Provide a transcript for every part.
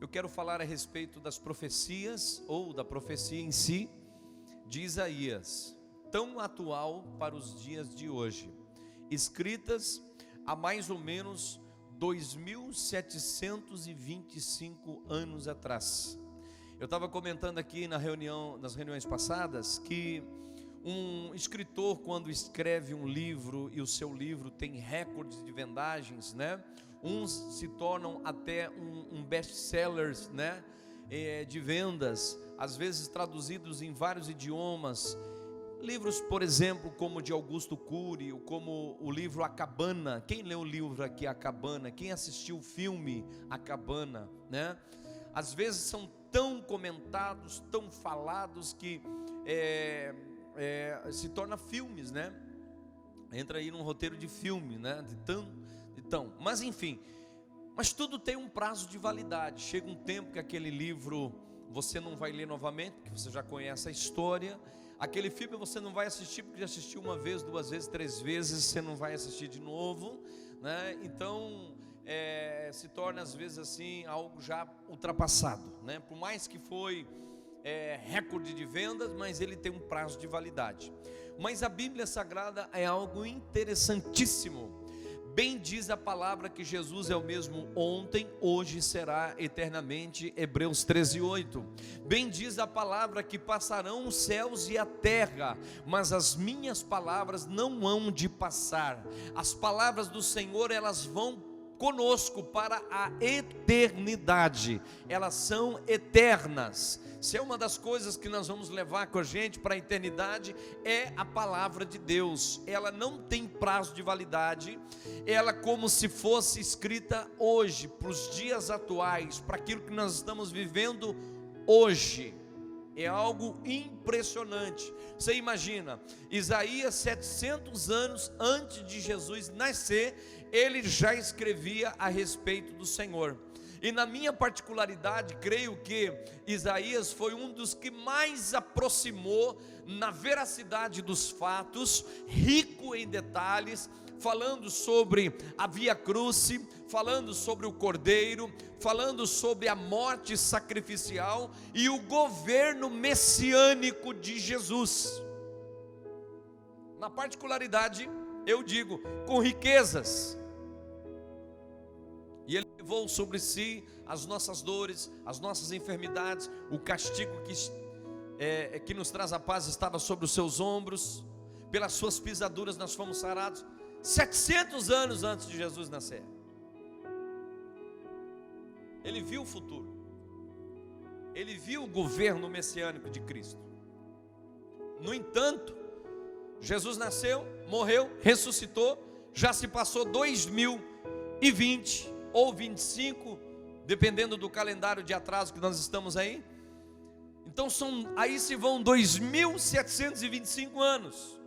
eu quero falar a respeito das profecias, ou da profecia em si, de Isaías, tão atual para os dias de hoje, escritas há mais ou menos 2.725 anos atrás. Eu estava comentando aqui nas reuniões passadas, que um escritor, quando escreve um livro e o seu livro tem recordes de vendagens, né? Uns se tornam até um best-seller, né? De vendas, às vezes traduzidos em vários idiomas. Livros, por exemplo, como de Augusto Cury, como o livro A Cabana. Quem leu o livro aqui, A Cabana? Quem assistiu o filme A Cabana, né? Às vezes são tão comentados, tão falados, que se torna filmes, né? Entra aí num roteiro de filme, né? Mas enfim, mas tudo tem um prazo de validade. Chega um tempo que aquele livro você não vai ler novamente, porque você já conhece a história. Aquele filme você não vai assistir, porque já assistiu uma vez, duas vezes, três vezes, você não vai assistir de novo, né? Então se torna às vezes assim algo já ultrapassado, né? Por mais que foi recorde de vendas, mas ele tem um prazo de validade. Mas a Bíblia Sagrada é algo interessantíssimo. Bem diz a palavra que Jesus é o mesmo ontem, hoje e será eternamente. Hebreus 13:8. Bem diz a palavra que passarão os céus e a terra, mas as minhas palavras não hão de passar. As palavras do Senhor, elas vão conosco para a eternidade. Elas são eternas. Se é uma das coisas que nós vamos levar com a gente para a eternidade, é a palavra de Deus. Ela não tem prazo de validade. Ela, como se fosse escrita hoje, para os dias atuais, para aquilo que nós estamos vivendo hoje. É algo impressionante. Você imagina, Isaías 700 anos antes de Jesus nascer, ele já escrevia a respeito do Senhor. E na minha particularidade, creio que Isaías foi um dos que mais aproximou na veracidade dos fatos, rico em detalhes, falando sobre a Via Crucis, falando sobre o Cordeiro, falando sobre a morte sacrificial e o governo messiânico de Jesus. Na particularidade, eu digo, com riquezas. E ele levou sobre si as nossas dores, as nossas enfermidades, o castigo que nos traz a paz estava sobre os seus ombros. Pelas suas pisaduras nós fomos sarados. 700 anos antes de Jesus nascer. Ele viu o futuro. Ele viu o governo messiânico de Cristo. No entanto, Jesus nasceu, morreu, ressuscitou. Já se passou 2020 ou 25, dependendo do calendário de atraso que nós estamos aí. Então aí se vão 2.725 anos.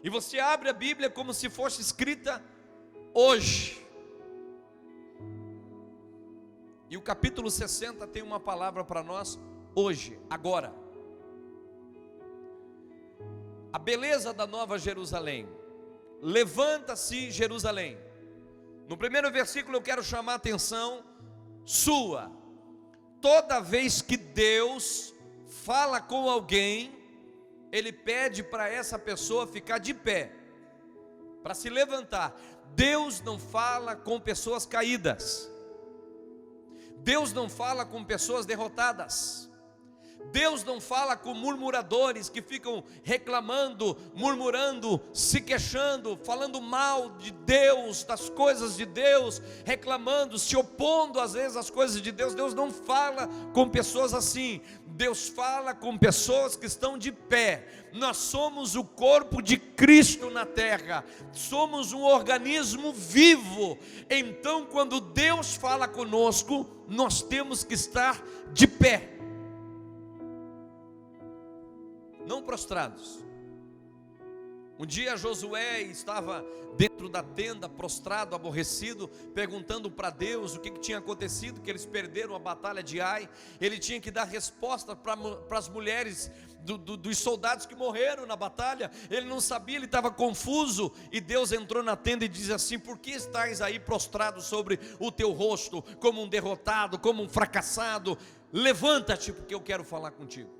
E você abre a Bíblia como se fosse escrita hoje. E o capítulo 60 tem uma palavra para nós hoje, agora. A beleza da Nova Jerusalém. Levanta-se, Jerusalém. No primeiro versículo eu quero chamar a atenção sua. Toda vez que Deus fala com alguém, Ele pede para essa pessoa ficar de pé, para se levantar. Deus não fala com pessoas caídas. Deus não fala com pessoas derrotadas. Deus não fala com murmuradores que ficam reclamando, murmurando, se queixando, falando mal de Deus, das coisas de Deus, reclamando, se opondo às vezes às coisas de Deus. Deus não fala com pessoas assim. Deus fala com pessoas que estão de pé. Nós somos o corpo de Cristo na terra, somos um organismo vivo. Então, quando Deus fala conosco, nós temos que estar de pé, não prostrados. Um dia Josué estava dentro da tenda, prostrado, aborrecido, perguntando para Deus o que tinha acontecido, que eles perderam a batalha de Ai. Ele tinha que dar resposta para as mulheres dos soldados que morreram na batalha. Ele não sabia, ele estava confuso, e Deus entrou na tenda e diz assim: por que estás aí prostrado sobre o teu rosto, como um derrotado, como um fracassado? Levanta-te, porque eu quero falar contigo.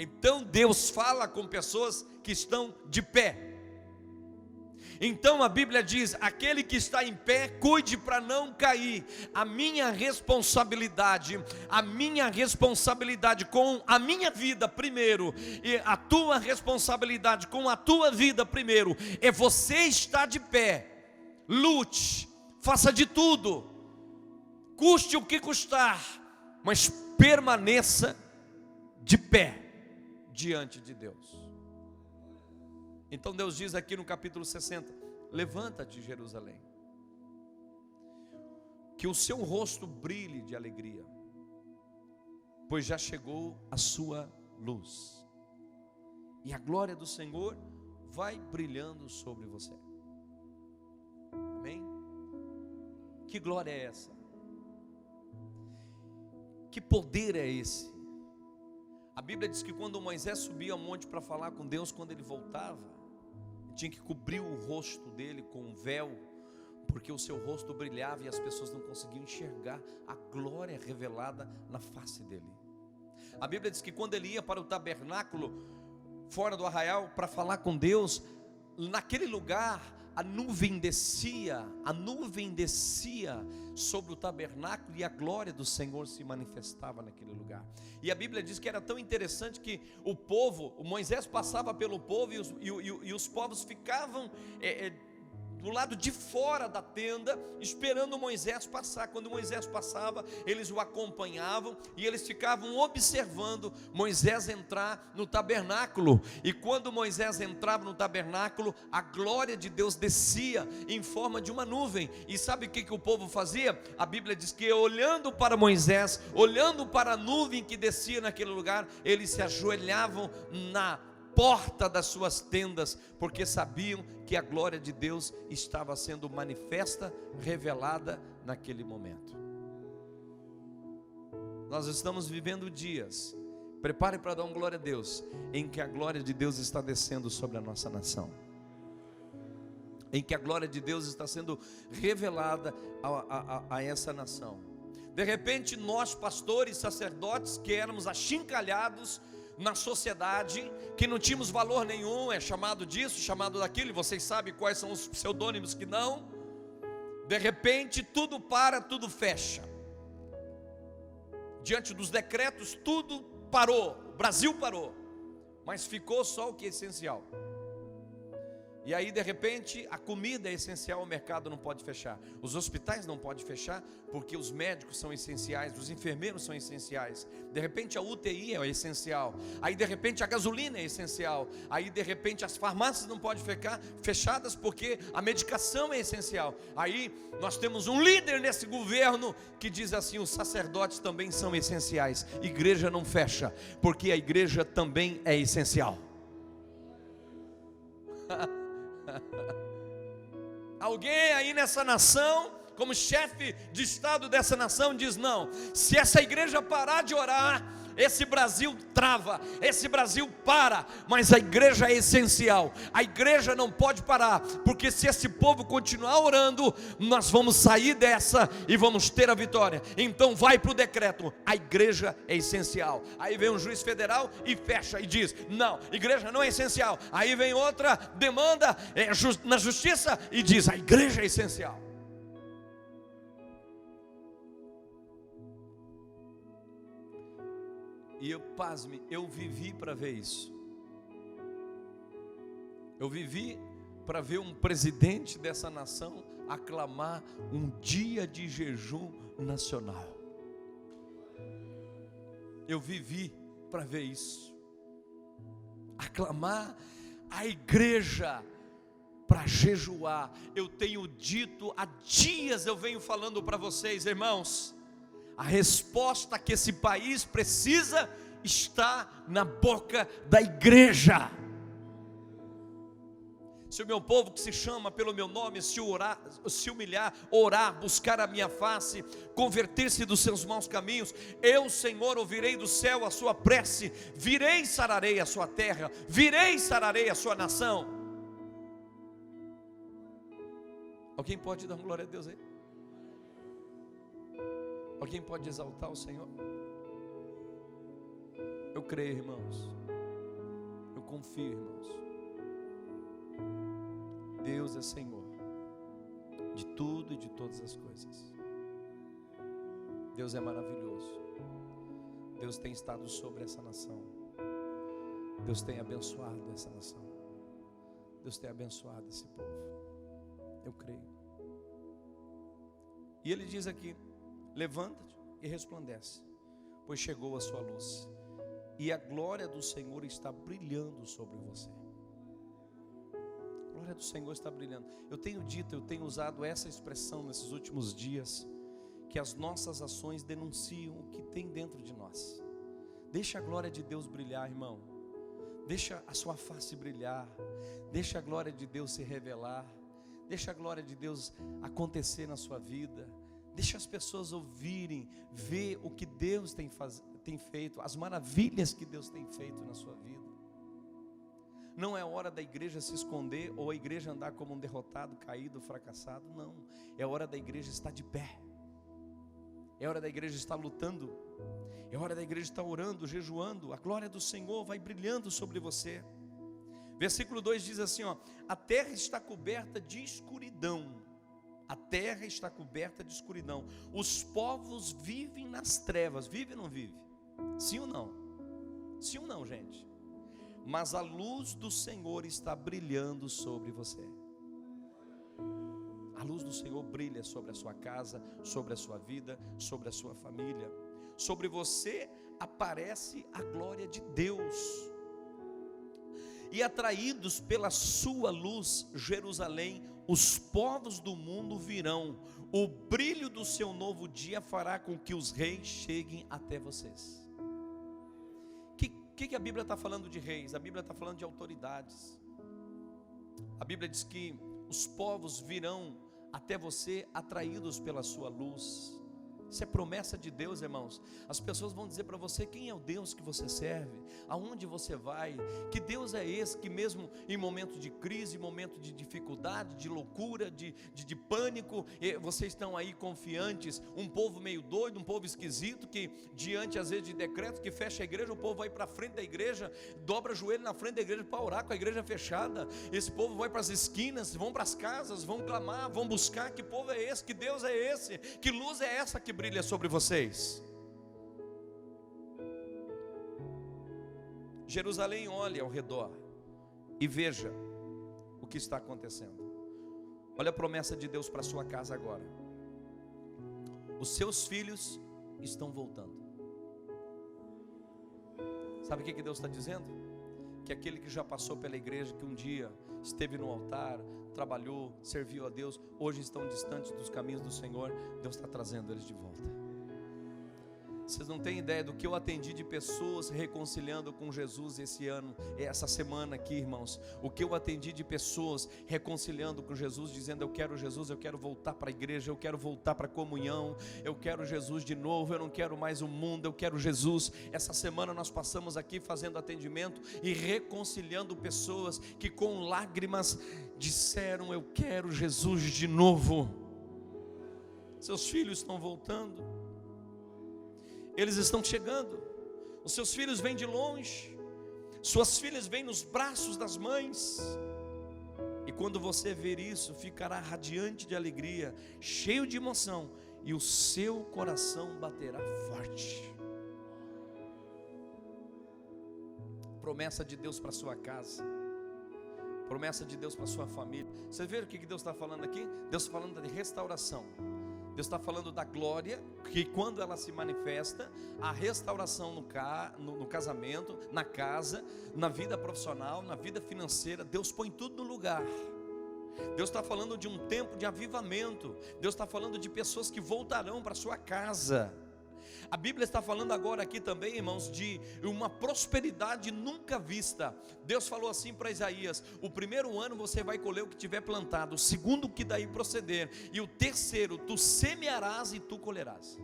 Então Deus fala com pessoas que estão de pé. Então a Bíblia diz: aquele que está em pé, cuide para não cair. A minha responsabilidade com a minha vida primeiro, e a tua responsabilidade com a tua vida primeiro, é você estar de pé. Lute, faça de tudo, custe o que custar, mas permaneça de pé diante de Deus. Então Deus diz aqui no capítulo 60: levanta-te, Jerusalém, que o seu rosto brilhe de alegria, pois já chegou a sua luz, e a glória do Senhor vai brilhando sobre você. Amém? Que glória é essa? Que poder é esse? A Bíblia diz que quando Moisés subia ao monte para falar com Deus, quando ele voltava, ele tinha que cobrir o rosto dele com um véu, porque o seu rosto brilhava e as pessoas não conseguiam enxergar a glória revelada na face dele. A Bíblia diz que quando ele ia para o tabernáculo, fora do arraial, para falar com Deus, naquele lugar a nuvem descia sobre o tabernáculo, e a glória do Senhor se manifestava naquele lugar. E a Bíblia diz que era tão interessante que o Moisés passava pelo povo, e os povos ficavam do lado de fora da tenda, esperando Moisés passar. Quando Moisés passava, eles o acompanhavam, e eles ficavam observando Moisés entrar no tabernáculo. E quando Moisés entrava no tabernáculo, a glória de Deus descia em forma de uma nuvem. E sabe o que o povo fazia? A Bíblia diz que olhando para Moisés, olhando para a nuvem que descia naquele lugar, eles se ajoelhavam na porta das suas tendas, porque sabiam que a glória de Deus estava sendo manifesta, revelada naquele momento. Nós estamos vivendo dias, prepare para dar glória a Deus, em que a glória de Deus está descendo sobre a nossa nação, em que a glória de Deus está sendo revelada a essa nação. De repente nós, pastores, sacerdotes, que éramos achincalhados na sociedade, que não tínhamos valor nenhum, é chamado disso, chamado daquilo, e vocês sabem quais são os pseudônimos que não. De repente tudo para, tudo fecha. Diante dos decretos tudo parou, o Brasil parou, mas ficou só o que é essencial. E aí de repente a comida é essencial, o mercado não pode fechar, os hospitais não podem fechar, porque os médicos são essenciais, os enfermeiros são essenciais. De repente a UTI é essencial, aí de repente a gasolina é essencial, aí de repente as farmácias não podem ficar fechadas, porque a medicação é essencial. Aí nós temos um líder nesse governo que diz assim: os sacerdotes também são essenciais, igreja não fecha, porque a igreja também é essencial. Alguém aí nessa nação, como chefe de estado dessa nação, diz: não, se essa igreja parar de orar, esse Brasil trava, esse Brasil para. Mas a igreja é essencial, a igreja não pode parar, porque se esse povo continuar orando, nós vamos sair dessa e vamos ter a vitória. Então vai para o decreto: a igreja é essencial. Aí vem um juiz federal e fecha e diz: não, igreja não é essencial. Aí vem outra demanda na justiça e diz: a igreja é essencial. E pasme, eu vivi para ver isso. Eu vivi para ver um presidente dessa nação aclamar um dia de jejum nacional. Eu vivi para ver isso. Aclamar a igreja para jejuar. Eu tenho dito há dias, eu venho falando para vocês, irmãos, a resposta que esse país precisa está na boca da igreja. Se o meu povo que se chama pelo meu nome se humilhar, orar, buscar a minha face, converter-se dos seus maus caminhos, eu, Senhor, ouvirei do céu a sua prece, virei e sararei a sua terra, virei e sararei a sua nação. Alguém pode dar glória a Deus aí? Alguém pode exaltar o Senhor? Eu creio, irmãos. Eu confio, irmãos. Deus é Senhor de tudo e de todas as coisas. Deus é maravilhoso. Deus tem estado sobre essa nação. Deus tem abençoado essa nação. Deus tem abençoado esse povo. Eu creio. E ele diz aqui: levanta-te e resplandece, pois chegou a sua luz, e a glória do Senhor está brilhando sobre você. A glória do Senhor está brilhando. Eu tenho usado essa expressão nesses últimos dias, que as nossas ações denunciam o que tem dentro de nós. Deixa a glória de Deus brilhar, irmão. Deixa a sua face brilhar. Deixa a glória de Deus se revelar. Deixa a glória de Deus acontecer na sua vida. Deixa as pessoas ouvirem, ver o que Deus tem feito, as maravilhas que Deus tem feito na sua vida. Não é hora da igreja se esconder ou a igreja andar como um derrotado, caído, fracassado. Não, é hora da igreja estar de pé. É hora da igreja estar lutando. É hora da igreja estar orando, jejuando. A glória do Senhor vai brilhando sobre você. Versículo 2 diz assim, ó: a terra está coberta de escuridão. A terra está coberta de escuridão. Os povos vivem nas trevas. Vive ou não vive? Sim ou não? Sim ou não, gente? Mas a luz do Senhor está brilhando sobre você. A luz do Senhor brilha sobre a sua casa, sobre a sua vida, sobre a sua família. Sobre você aparece a glória de Deus. E atraídos pela sua luz, Jerusalém, os povos do mundo virão. O brilho do seu novo dia fará com que os reis cheguem até vocês. O que a Bíblia está falando de reis? A Bíblia está falando de autoridades. A Bíblia diz que os povos virão até você atraídos pela sua luz. Isso é promessa de Deus, irmãos. As pessoas vão dizer para você quem é o Deus que você serve, aonde você vai, que Deus é esse que mesmo em momentos de crise, momentos de dificuldade, de loucura, de pânico, vocês estão aí confiantes. Um povo meio doido, um povo esquisito, que diante às vezes de decreto que fecha a igreja, o povo vai para frente da igreja, dobra o joelho na frente da igreja para orar com a igreja fechada. Esse povo vai para as esquinas, vão para as casas, vão clamar, vão buscar. Que povo é esse? Que Deus é esse? Que luz é essa que brilha sobre vocês? Jerusalém, olhe ao redor e veja o que está acontecendo. Olha a promessa de Deus para a sua casa agora. Os seus filhos estão voltando. Sabe o que Deus está dizendo? Que aquele que já passou pela igreja, que um dia esteve no altar, trabalhou, serviu a Deus, hoje estão distantes dos caminhos do Senhor, Deus está trazendo eles de volta. Vocês não têm ideia do que eu atendi de pessoas reconciliando com Jesus esse ano, essa semana aqui, irmãos. O que eu atendi de pessoas reconciliando com Jesus, dizendo: eu quero Jesus, eu quero voltar para a igreja, eu quero voltar para a comunhão, eu quero Jesus de novo, eu não quero mais o mundo, eu quero Jesus. Essa semana nós passamos aqui fazendo atendimento e reconciliando pessoas que com lágrimas disseram: eu quero Jesus de novo. Seus filhos estão voltando. Eles estão chegando. Os seus filhos vêm de longe. Suas filhas vêm nos braços das mães. E quando você ver isso, ficará radiante de alegria, cheio de emoção, e o seu coração baterá forte. Promessa de Deus para sua casa. Promessa de Deus para sua família. Vocês viram o que Deus está falando aqui? Deus está falando de restauração. Deus está falando da glória, que quando ela se manifesta, a restauração no casamento, na casa, na vida profissional, na vida financeira. Deus põe tudo no lugar. Deus está falando de um tempo de avivamento. Deus está falando de pessoas que voltarão para sua casa. A Bíblia está falando agora aqui também, irmãos, de uma prosperidade nunca vista. Deus falou assim para Isaías: o primeiro ano você vai colher o que tiver plantado, o segundo o que daí proceder, e o terceiro tu semearás e tu colherás.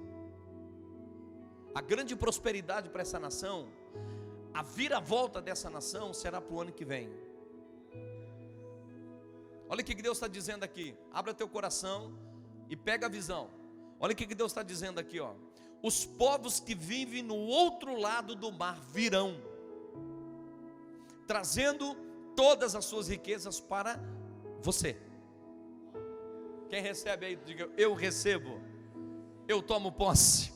A grande prosperidade para essa nação, a viravolta dessa nação será para o ano que vem. Olha o que Deus está dizendo aqui. Abra teu coração e pega a visão. Olha o que Deus está dizendo aqui, ó. Os povos que vivem no outro lado do mar virão, trazendo todas as suas riquezas para você. Quem recebe aí, diga: eu recebo, eu tomo posse.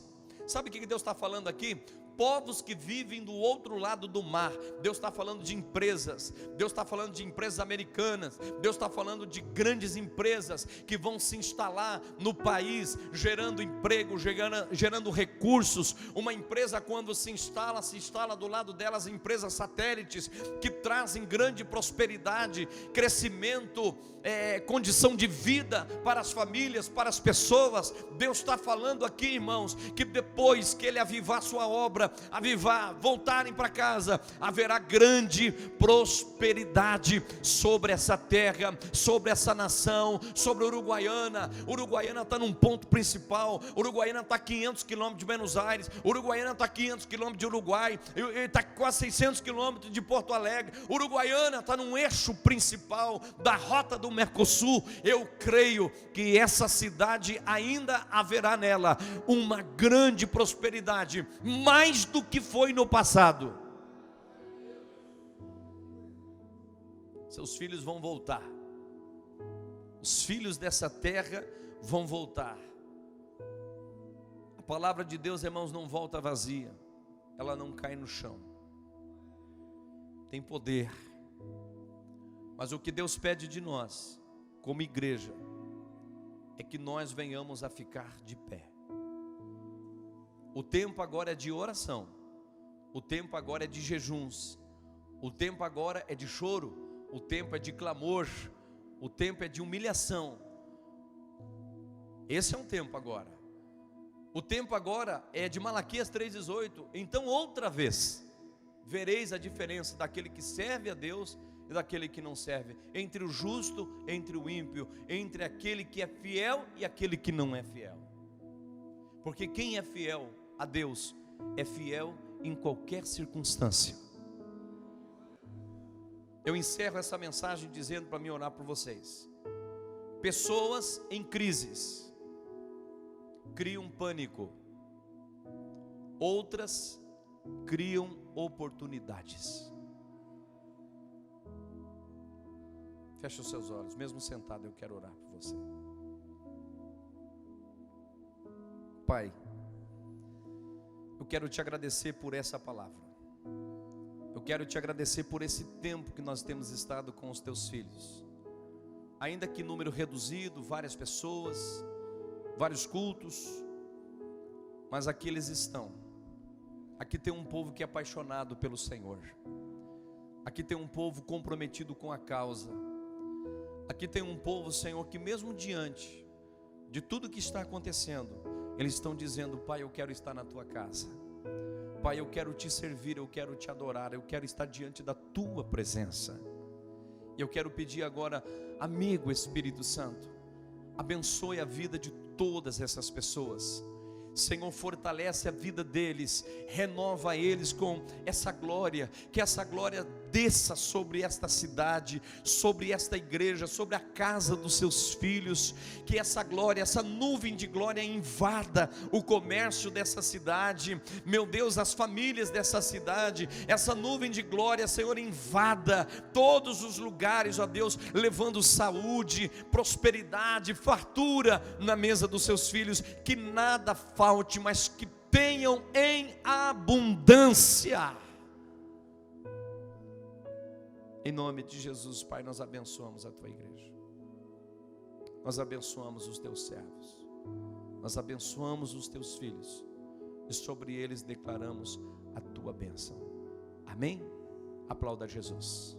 Sabe o que Deus está falando aqui? Povos que vivem do outro lado do mar. Deus está falando de empresas, Deus está falando de empresas americanas, Deus está falando de grandes empresas que vão se instalar no país, gerando emprego, gerando recursos. Uma empresa, quando se instala do lado delas empresas satélites que trazem grande prosperidade, crescimento, condição de vida para as famílias, para as pessoas. Deus está falando aqui, irmãos, que depois que Ele avivar sua obra, voltarem para casa, haverá grande prosperidade sobre essa terra, sobre essa nação, sobre a Uruguaiana. Uruguaiana está num ponto principal. Uruguaiana está a 500 quilômetros de Buenos Aires. Uruguaiana está a 500 quilômetros de Uruguai. Está quase 600 quilômetros de Porto Alegre. Uruguaiana está num eixo principal da rota do Mercosul. Eu creio que essa cidade ainda haverá nela uma grande prosperidade, mais do que foi no passado. Seus filhos vão voltar. Os filhos dessa terra vão voltar. A palavra de Deus, irmãos, não volta vazia. Ela não cai no chão. Tem poder. Mas o que Deus pede de nós, como igreja, é que nós venhamos a ficar de pé. O tempo agora é de oração. O tempo agora é de jejuns. O tempo agora é de choro. O tempo é de clamor. O tempo é de humilhação. Esse é um tempo agora. O tempo agora é de Malaquias 3,18. Então outra vez vereis a diferença daquele que serve a Deus e daquele que não serve, entre o justo, entre o ímpio, entre aquele que é fiel e aquele que não é fiel. Porque quem é fiel a Deus é fiel em qualquer circunstância. Eu encerro essa mensagem dizendo para mim orar por vocês. Pessoas em crises criam pânico, outras criam oportunidades. Feche os seus olhos, mesmo sentado eu quero orar por você. Pai, eu quero te agradecer por essa palavra. Eu quero te agradecer por esse tempo que nós temos estado com os teus filhos. Ainda que número reduzido, várias pessoas, vários cultos, mas aqui eles estão. Aqui tem um povo que é apaixonado pelo Senhor. Aqui tem um povo comprometido com a causa. Aqui tem um povo, Senhor, que mesmo diante de tudo que está acontecendo, eles estão dizendo: Pai, eu quero estar na tua casa. Pai, eu quero te servir, eu quero te adorar, eu quero estar diante da tua presença. E eu quero pedir agora, amigo Espírito Santo, abençoe a vida de todas essas pessoas. Senhor, fortalece a vida deles, renova eles com essa glória, que essa glória desça sobre esta cidade, sobre esta igreja, sobre a casa dos seus filhos, que essa glória, essa nuvem de glória invada o comércio dessa cidade, meu Deus, as famílias dessa cidade, essa nuvem de glória, Senhor, invada todos os lugares, ó Deus, levando saúde, prosperidade, fartura na mesa dos seus filhos, que nada falte, mas que tenham em abundância. Em nome de Jesus, Pai, nós abençoamos a tua igreja. Nós abençoamos os teus servos. Nós abençoamos os teus filhos. E sobre eles declaramos a tua bênção. Amém? Aplauda Jesus.